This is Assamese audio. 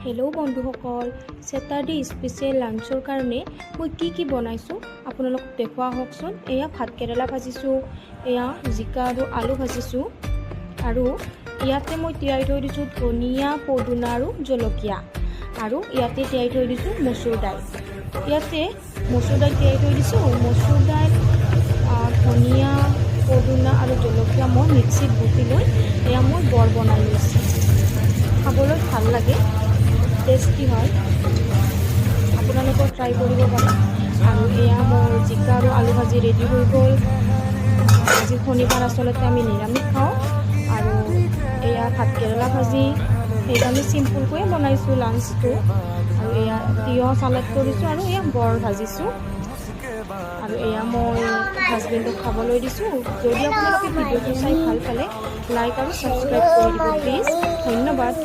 হেল্ল' বন্ধুসকল, ছেটাৰডে স্পেচিয়েল লাঞ্চৰ কাৰণে মই কি বনাইছোঁ আপোনালোকক দেখুওৱা হওকচোন। এয়া ভাতকেৰেলা ভাজিছোঁ, এয়া জিকা আৰু আলু ভাজিছোঁ, আৰু ইয়াতে মই তিয়াই থৈ দিছোঁ ধনিয়া, পদিনা আৰু জলকীয়া, আৰু ইয়াতে তিয়াই থৈ দিছোঁ মচুৰ দাইল। ইয়াতে মচুৰ দাইল তিয়াই থৈ দিছোঁ। মচুৰ দাইল, ধনিয়া, পদিনা আৰু জলকীয়া মই মিক্সিত বটি লৈ এয়া মই বৰ বনাই লৈছোঁ। খাবলৈ ভাল লাগে, টেষ্টি হয়, আপোনালোকেও ট্ৰাই কৰিব পাৰে। আৰু এয়া মোৰ জিকা আৰু আলু ভাজি ৰেডি হৈ গ'ল। আজি শনিবাৰ, আচলতে আমি নিৰামিষ খাওঁ। আৰু এয়া ভাতকেৰেলা ভাজি, সেইকাৰণে চিম্পুলকৈয়ে বনাইছোঁ লাঞ্চটো। আৰু এয়া তিয়ঁহ চালাড কৰিছোঁ, আৰু এয়া বৰ ভাজিছোঁ। আৰু এয়া মই হাজবেণ্ডক খাবলৈ দিছোঁ। যদি আপোনালোকে ভিডিঅ'টো চাই ভাল পালে লাইক আৰু ছাবস্ক্ৰাইব কৰি দিব প্লিজ। ধন্যবাদ।